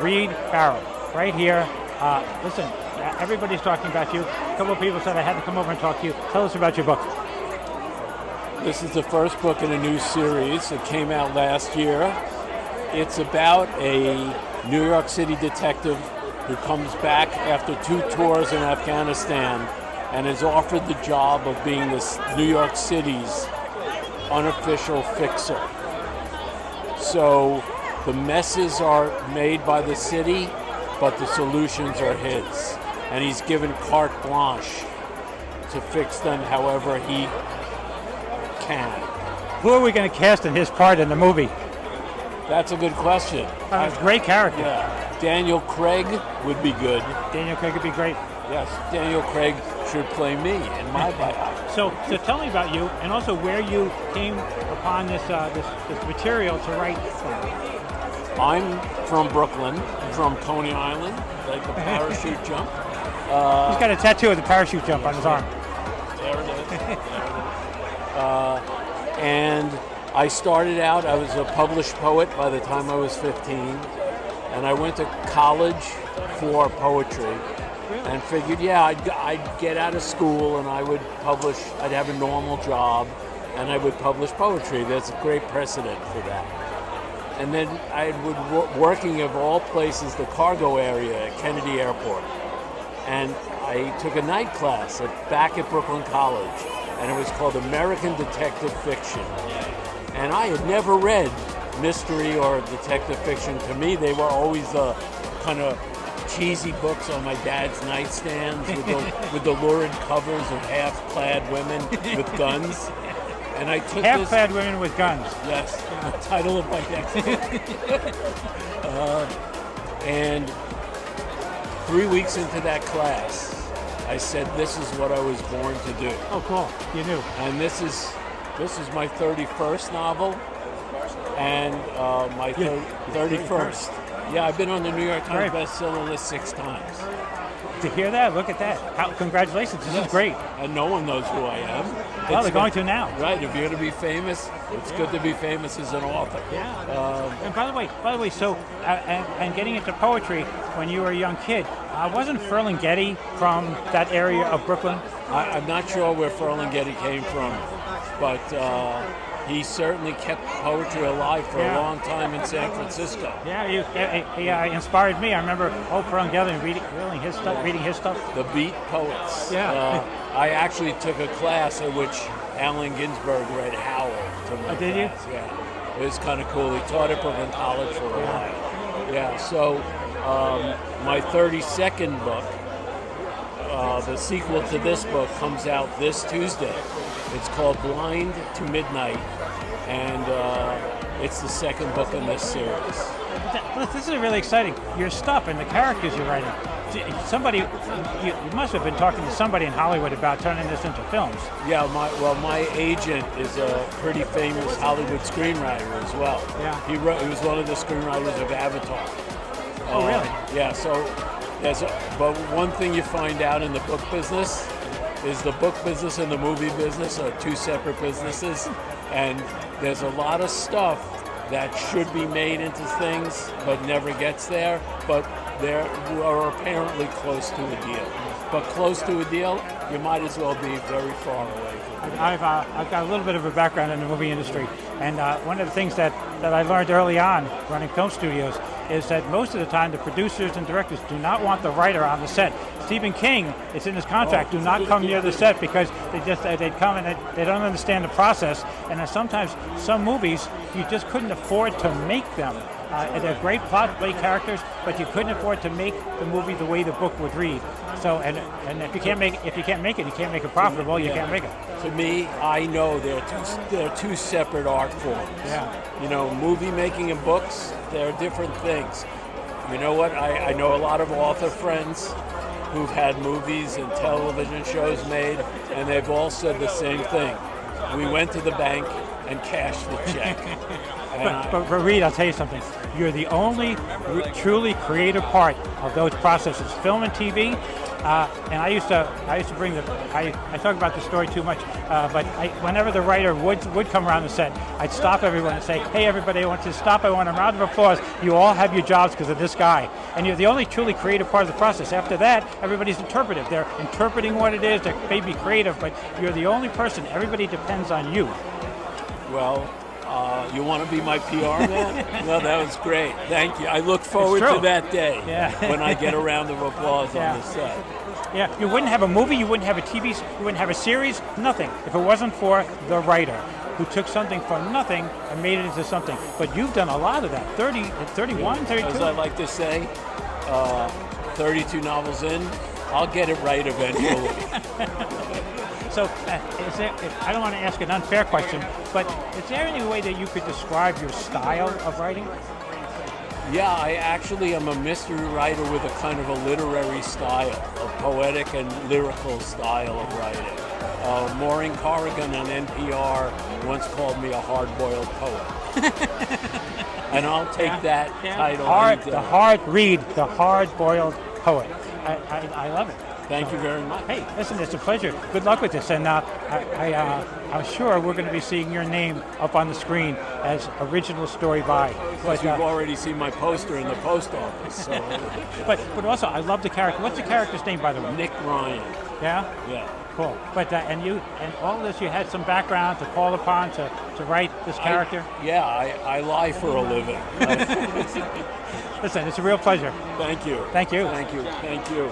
Reed Farrell, right here. Listen, everybody's talking about you. A couple of people said I had to come over and talk to you. Tell us about your book. This is the first book in a new series. It came out last year. It's about a New York City detective who comes back after 2 tours in Afghanistan and is offered the job of being this New York City's unofficial fixer. So the messes are made by the city, but the solutions are his. And he's given carte blanche to fix them however he can. Who are we going to cast in his part in the movie? That's a good question. It's a great character. Yeah. Daniel Craig would be good. Daniel Craig would be great. Yes, Daniel Craig should play me in my biopic. So tell me about you, and also where you came upon this material to write from. I'm from Brooklyn, from Coney Island, like a parachute jump. He's got a tattoo of the parachute jump on his arm. There it is. There it is. And I started out, I was a published poet by the time I was 15, and I went to college for poetry. And figured, I'd get out of school and I would publish, I'd have a normal job and I would publish poetry. There's a great precedent for that. And then I would working of all places, the cargo area at Kennedy Airport. And I took a night class back at Brooklyn College, and it was called American Detective Fiction. And I had never read mystery or detective fiction. To me, they were always the kind of cheesy books on my dad's nightstands with the lurid covers of half-clad women with guns. And I took half-clad women with guns. Yes, the title of my next book. And 3 weeks into that class, I said, "This is what I was born to do." Oh, cool! You knew. And this is my 31st novel, and my 31st. Yeah, I've been on the New York Times bestseller list 6 times. To hear that, look at that. Congratulations, this is great. And no one knows who I am. Well, they're going to now. Right, if you're going to be famous, it's good to be famous as an author. Yeah. And by the way, so, and getting into poetry when you were a young kid, wasn't Ferlinghetti from that area of Brooklyn? I'm not sure where Ferlinghetti came from, but he certainly kept poetry alive for a long time in San Francisco. Yeah, he inspired me. I remember Ferlinghetti reading his stuff. The Beat Poets. Yeah. I actually took a class at which Allen Ginsberg read Howl to my did class. you? Yeah. It was kind of cool. He taught at Brooklyn College for a while. Yeah, so my 32nd book, the sequel to this book, comes out this Tuesday. It's called Blind to Midnight, and it's the 2nd book in this series. This is really exciting. Your stuff and the characters you're writing. You must have been talking to somebody in Hollywood about turning this into films. Yeah, my agent is a pretty famous Hollywood screenwriter as well. Yeah. He was one of the screenwriters of Avatar. Oh, really? Yeah. So but one thing you find out in the book business is the book business and the movie business are 2 separate businesses, and there's a lot of stuff that should be made into things but never gets there, but they are apparently close to a deal. But close to a deal, you might as well be very far away from it. I've got a little bit of a background in the movie industry, and one of the things that I learned early on running film studios is that most of the time the producers and directors do not want the writer on the set. Stephen King, it's in his contract, do not come near the set because they'd come and they don't understand the process, and then sometimes some movies you just couldn't afford to make them. They're great plot, great characters, but you couldn't afford to make the movie the way the book would read. So, and if you can't make it, you can't make it profitable. You can't make it. To me, I know they're two separate art forms. Yeah. You know, movie making and books, they're different things. You know what? I know a lot of author friends who've had movies and television shows made, and they've all said the same thing. We went to the bank and cashed the check. But Reed, I'll tell you something. You're the only truly creative part of those processes. Film and TV, And I used to bring I talk about the story too much, but whenever the writer would come around the set, I'd stop everyone and say, hey everybody, I want you to stop, I want a round of applause. You all have your jobs because of this guy. And you're the only truly creative part of the process. After that, everybody's interpretive. They're interpreting what it is, they may be creative, but you're the only person. Everybody depends on you. Well, you want to be my PR man? Well, that was great. Thank you. I look forward to that day when I get a round of applause on the set. Yeah, you wouldn't have a movie, you wouldn't have a TV, you wouldn't have a series, nothing, if it wasn't for the writer who took something from nothing and made it into something. But you've done a lot of that, 31, 32? As I like to say, 32 novels in, I'll get it right eventually. So, I don't want to ask an unfair question, but is there any way that you could describe your style of writing? Yeah, I actually am a mystery writer with a kind of a literary style, a poetic and lyrical style of writing. Maureen Corrigan on NPR once called me a hard-boiled poet. And I'll take that title. The hard-boiled poet. I love it. Thank you very much. Hey, listen, it's a pleasure. Good luck with this. And I'm sure we're going to be seeing your name up on the screen as original story by. But you've already seen my poster in the post office. So. but also, I love the character. What's the character's name, by the way? Nick Ryan. Yeah? Yeah. Cool. But and all this, you had some background to call upon to write this character? I lie for a living. Listen, it's a real pleasure. Thank you. Thank you. Thank you. Thank you.